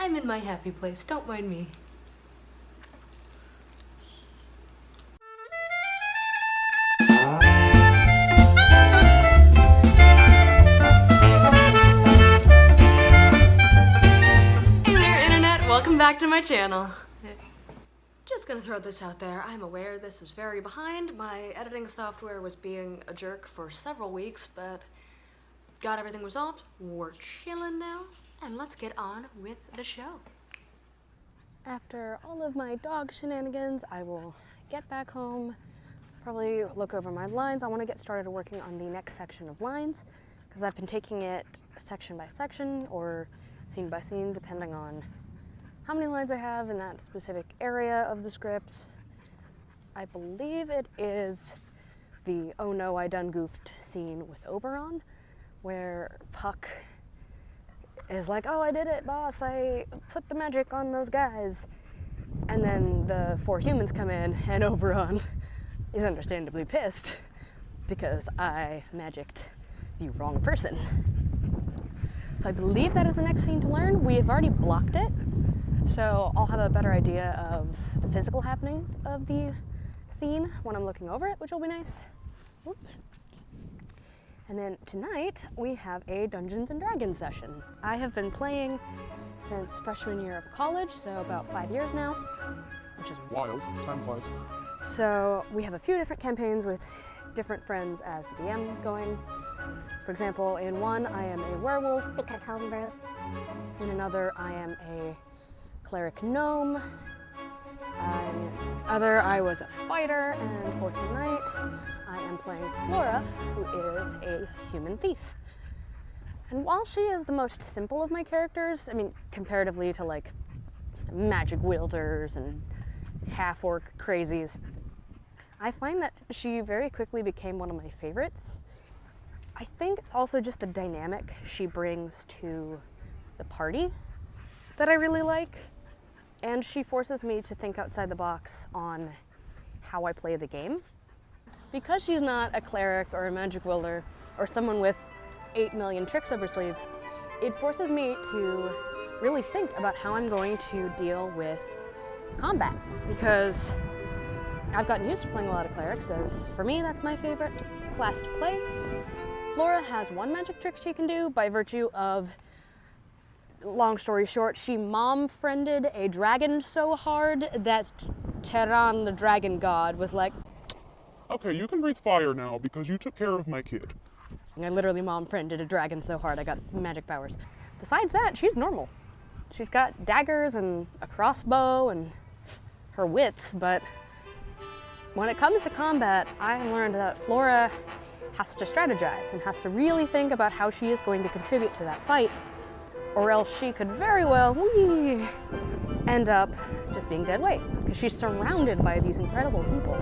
I'm in my happy place, don't mind me. Hey there, Internet! Welcome back to my channel. Just gonna throw this out there. I'm aware this is very behind. My editing software was being a jerk for several weeks, but got everything resolved. We're chilling now, and let's get on with the show. After all of my dog shenanigans, I will get back home, probably look over my lines. I want to get started working on the next section of lines, because I've been taking it section by section or scene by scene, depending on how many lines I have in that specific area of the script. I believe it is the "oh no, I done goofed" scene with Oberon, where Puck is like, "oh, I did it, boss, I put the magic on those guys." And then the four humans come in, and Oberon is understandably pissed because I magicked the wrong person. So I believe that is the next scene to learn. We have already blocked it, so I'll have a better idea of the physical happenings of the scene when I'm looking over it, which will be nice. Whoop. And then tonight we have a Dungeons and Dragons session. I have been playing since freshman year of college, so about 5 years now, which is wild. Time flies. So we have a few different campaigns with different friends as the DM going. For example, in one I am a werewolf because homebrew. In another I am a cleric gnome. In other I was a fighter, and for tonight I am playing Flora, who is a human thief. And while she is the most simple of my characters, I mean, comparatively to like magic wielders and half-orc crazies, I find that she very quickly became one of my favorites. I think it's also just the dynamic she brings to the party that I really like, and she forces me to think outside the box on how I play the game. Because she's not a cleric or a magic wielder or someone with 8 million tricks up her sleeve, it forces me to really think about how I'm going to deal with combat, because I've gotten used to playing a lot of clerics, as for me that's my favorite class to play. Flora has one magic trick she can do by virtue of, long story short, she mom-friended a dragon so hard that Terran the dragon god was like, Okay, you can breathe fire now because you took care of my kid. I literally mom-friended a dragon so hard I got magic powers. Besides that, she's normal. She's got daggers and a crossbow and her wits, but when it comes to combat, I learned that Flora has to strategize and has to really think about how she is going to contribute to that fight, or else she could very well end up just being dead weight, because she's surrounded by these incredible people,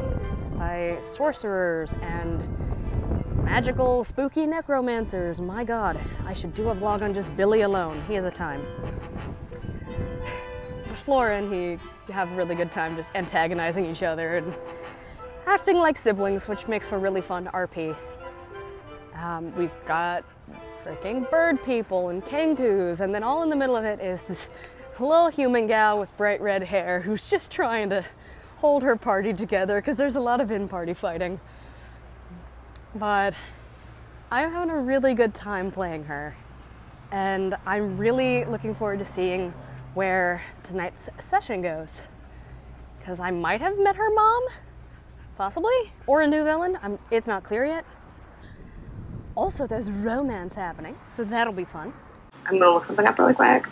by sorcerers and magical, spooky necromancers. My god, I should do a vlog on just Billy alone. He has a time. Flora and he have a really good time just antagonizing each other and acting like siblings, which makes for really fun RP. We've got freaking bird people and kangoos, and then all in the middle of it is this little human gal with bright red hair who's just trying to hold her party together because there's a lot of in-party fighting. But I'm having a really good time playing her, and I'm really looking forward to seeing where tonight's session goes, because I might have met her mom, possibly, or a new villain. It's not clear yet. Also, there's romance happening, so that'll be fun. I'm gonna look something up really quick.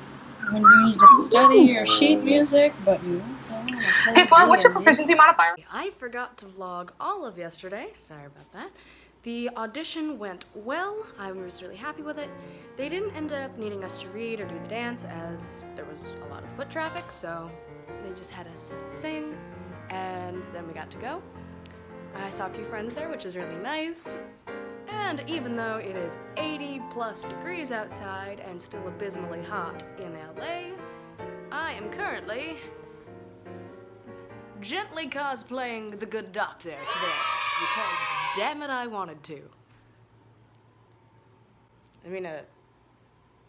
When you need to study your sheet music, but you also want to play Hey Flora, what's your video proficiency modifier? I forgot to vlog all of yesterday. Sorry about that. The audition went well. I was really happy with it. They didn't end up needing us to read or do the dance, as there was a lot of foot traffic, so they just had us sing, and then we got to go. I saw a few friends there, which is really nice. And even though it is 80+ degrees outside and still abysmally hot in LA, I am currently gently cosplaying the Good Doctor today, because damn it, I wanted to. I mean,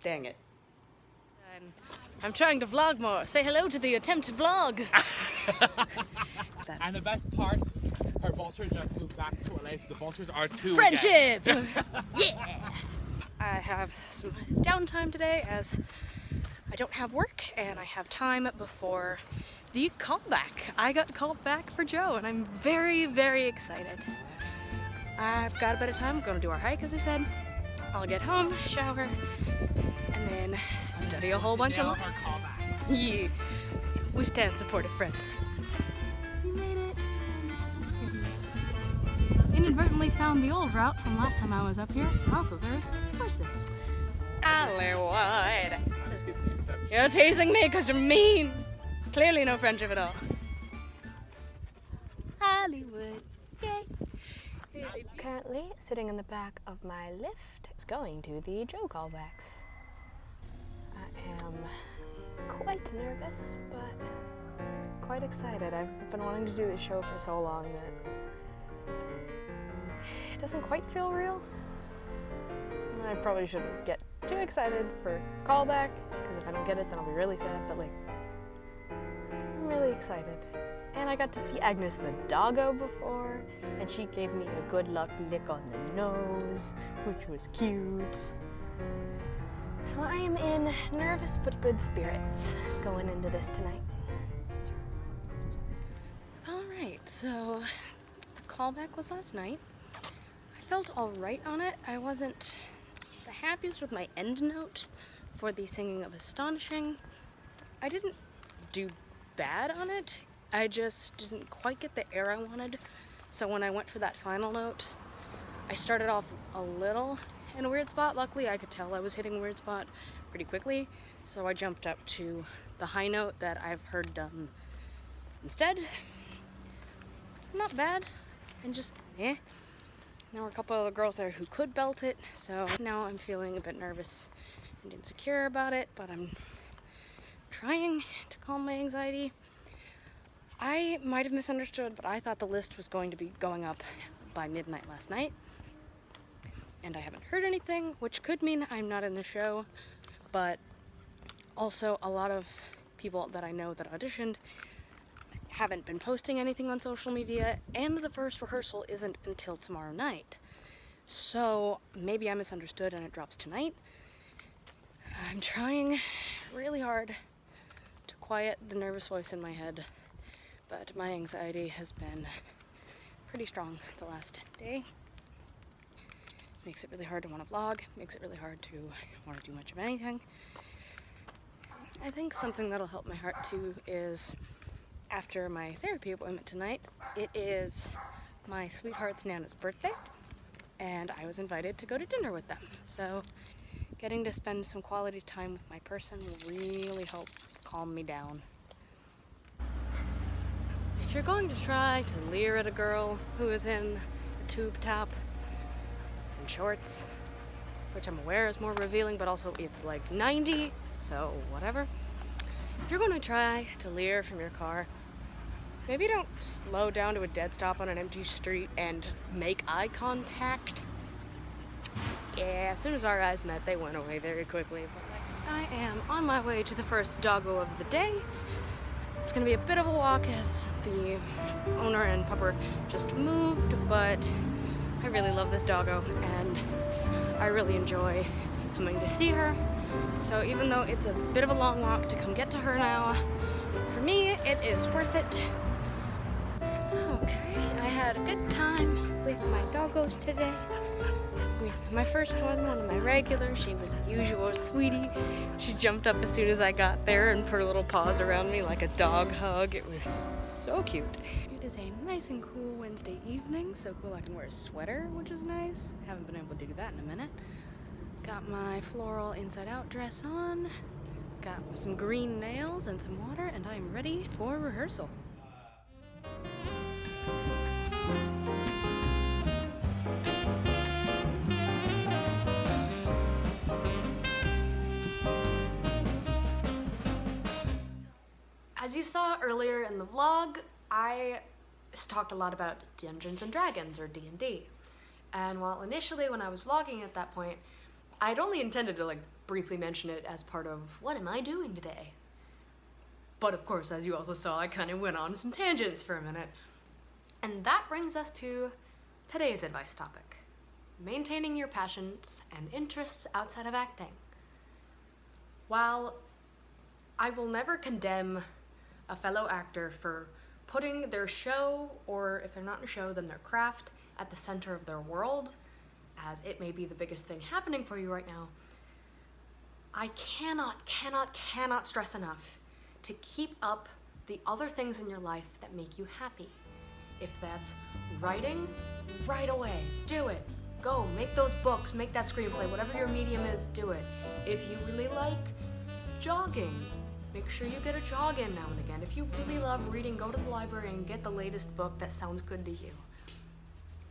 dang it. I'm trying to vlog more. Say hello to the attempted vlog. And the best part, her vulture just moved back to LA. The vultures are two Friendship! Yeah! I have some downtime today as I don't have work and I have time before the callback. I got called back for Joe and I'm very, very excited. I've got a bit of time. I'm gonna do our hike as I said. I'll get home, shower, and then study a whole bunch of... Her callback. Yeah. We stand supportive friends. We made it. Inadvertently found the old route from last time I was up here. Also, there's horses. Hollywood. You're teasing me because you're mean. Clearly no friendship at all. Hollywood. Yay. Currently sitting in the back of my Lyft. It's going to the Joe callbacks. I am quite nervous, but quite excited. I've been wanting to do this show for so long that it doesn't quite feel real. I probably shouldn't get too excited for callback, because if I don't get it, then I'll be really sad, but like, I'm really excited. And I got to see Agnes the doggo before, and she gave me a good luck lick on the nose, which was cute. So I am in nervous but good spirits going into this tonight. Alright, so the callback was last night. I felt alright on it. I wasn't the happiest with my end note for the singing of Astonishing. I didn't do bad on it. I just didn't quite get the air I wanted. So when I went for that final note, I started off a little in a weird spot. Luckily, I could tell I was hitting a weird spot pretty quickly. So I jumped up to the high note that I've heard done instead. Not bad. And just, eh. There were a couple of girls there who could belt it. So now I'm feeling a bit nervous and insecure about it. But I'm trying to calm my anxiety. I might have misunderstood, but I thought the list was going to be going up by midnight last night. And I haven't heard anything, which could mean I'm not in the show. But also a lot of people that I know that auditioned haven't been posting anything on social media, and the first rehearsal isn't until tomorrow night. So maybe I misunderstood and it drops tonight. I'm trying really hard to quiet the nervous voice in my head. But my anxiety has been pretty strong the last day. Makes it really hard to want to vlog, makes it really hard to want to do much of anything. I think something that'll help my heart too is after my therapy appointment tonight, it is my sweetheart's Nana's birthday, and I was invited to go to dinner with them. So getting to spend some quality time with my person will really help calm me down. If you're going to try to leer at a girl who is in a tube top and shorts, which I'm aware is more revealing, but also it's like 90, so whatever. If you're going to try to leer from your car, maybe don't slow down to a dead stop on an empty street and make eye contact. Yeah, as soon as our eyes met, they went away very quickly. But I am on my way to the first doggo of the day. It's gonna be a bit of a walk as the owner and pupper just moved, but I really love this doggo and I really enjoy coming to see her. So even though it's a bit of a long walk to come get to her now, for me, it is worth it. Okay, I had a good time with my doggos today. With my first one of my regulars, she was a usual sweetie. She jumped up as soon as I got there and put her little paws around me like a dog hug. It was so cute. It is a nice and cool Wednesday evening, so cool I can wear a sweater, which is nice. Haven't been able to do that in a minute. Got my floral inside-out dress on, got some green nails and some water, and I'm ready for rehearsal. As you saw earlier in the vlog, I talked a lot about Dungeons and Dragons, or D&D. And while initially when I was vlogging at that point, I'd only intended to briefly mention it as part of what am I doing today? But of course, as you also saw, I kind of went on some tangents for a minute. And that brings us to today's advice topic: maintaining your passions and interests outside of acting. While I will never condemn a fellow actor for putting their show, or if they're not in a show, then their craft, at the center of their world, as it may be the biggest thing happening for you right now, I cannot stress enough to keep up the other things in your life that make you happy. If that's writing, right away, do it. Go, make those books, make that screenplay, whatever your medium is, do it. If you really like jogging, make sure you get a jog in now and again. If you really love reading, go to the library and get the latest book that sounds good to you.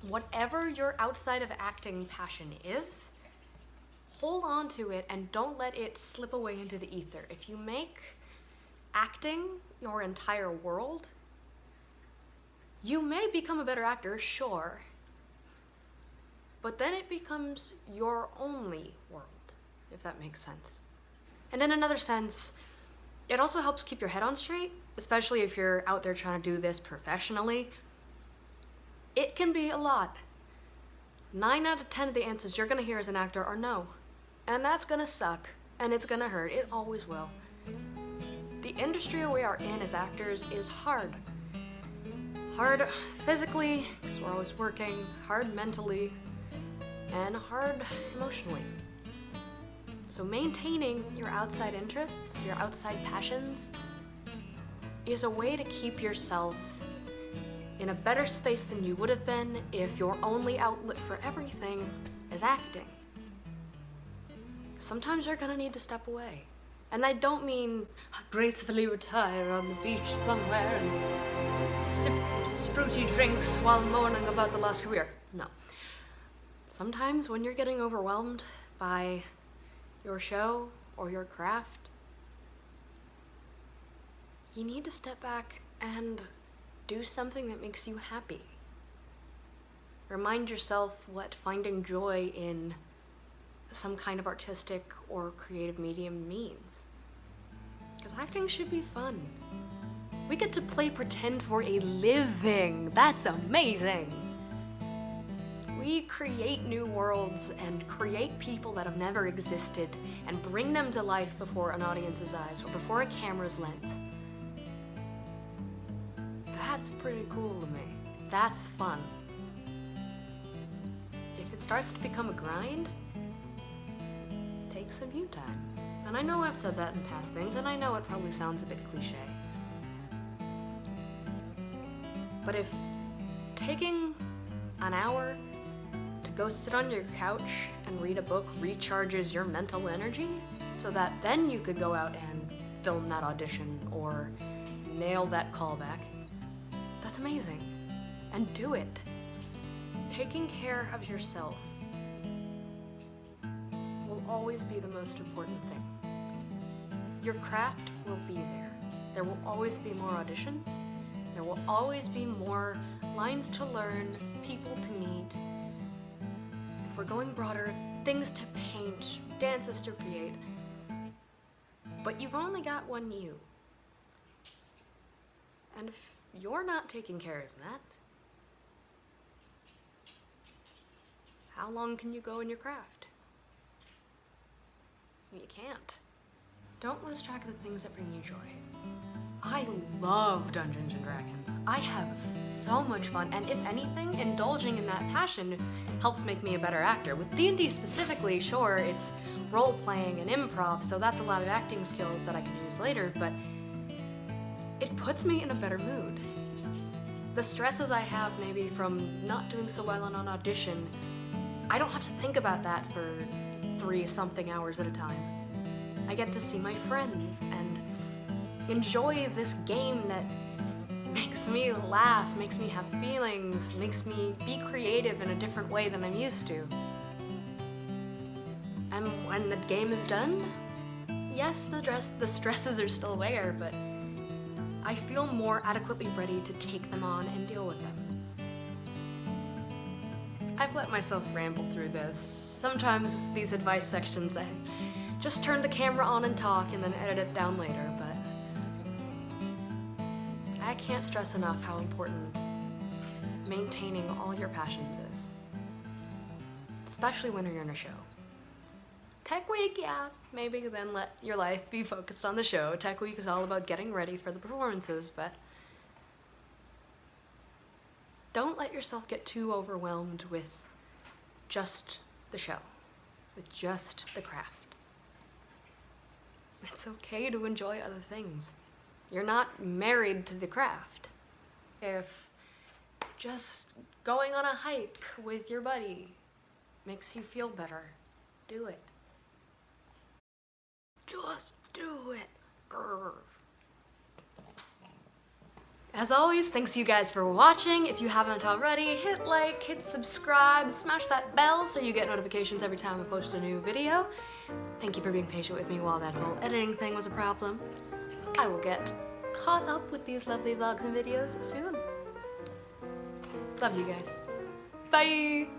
Whatever your outside of acting passion is, hold on to it and don't let it slip away into the ether. If you make acting your entire world, you may become a better actor, sure, but then it becomes your only world, if that makes sense. And in another sense, it also helps keep your head on straight, especially if you're out there trying to do this professionally. It can be a lot. 9 out of 10 of the answers you're gonna hear as an actor are no. And that's gonna suck, and it's gonna hurt. It always will. The industry we are in as actors is hard. Hard physically, because we're always working, hard mentally, and hard emotionally. So maintaining your outside interests, your outside passions, is a way to keep yourself in a better space than you would have been if your only outlet for everything is acting. Sometimes you're gonna need to step away. And I don't mean gracefully retire on the beach somewhere and sip fruity drinks while moaning about the lost career. No. Sometimes when you're getting overwhelmed by your show or your craft, you need to step back and do something that makes you happy. Remind yourself what finding joy in some kind of artistic or creative medium means. Because acting should be fun. We get to play pretend for a living. That's amazing. We create new worlds and create people that have never existed and bring them to life before an audience's eyes or before a camera's lens. That's pretty cool to me. That's fun. If it starts to become a grind, take some you time. And I know I've said that in past things, and I know it probably sounds a bit cliche. But if taking an hour to go sit on your couch and read a book recharges your mental energy so that then you could go out and film that audition or nail that callback, that's amazing. And do it. Taking care of yourself will always be the most important thing. Your craft will be there. There will always be more auditions. There will always be more lines to learn, people to meet. If we're going broader, things to paint, dances to create. But you've only got one you. And if you're not taking care of that, how long can you go in your craft? You can't. Don't lose track of the things that bring you joy. I love Dungeons and Dragons. I have so much fun, and if anything, indulging in that passion helps make me a better actor. With D&D specifically, sure, it's role-playing and improv, so that's a lot of acting skills that I can use later, but it puts me in a better mood. The stresses I have maybe from not doing so well on an audition, I don't have to think about that for 3-something hours at a time. I get to see my friends and enjoy this game that makes me laugh, makes me have feelings, makes me be creative in a different way than I'm used to. And when the game is done, yes, the stresses are still there, but I feel more adequately ready to take them on and deal with them. I've let myself ramble through this. Sometimes these advice sections, just turn the camera on and talk and then edit it down later, but I can't stress enough how important maintaining all your passions is. Especially when you're in a show. Tech Week, yeah, maybe then let your life be focused on the show. Tech Week is all about getting ready for the performances, but don't let yourself get too overwhelmed with just the show, with just the craft. It's okay to enjoy other things. You're not married to the craft. If just going on a hike with your buddy makes you feel better, do it. Just do it. Grr. As always, thanks you guys for watching. If you haven't already, hit like, hit subscribe, smash that bell so you get notifications every time I post a new video. Thank you for being patient with me while that whole editing thing was a problem. I will get caught up with these lovely vlogs and videos soon. Love you guys. Bye!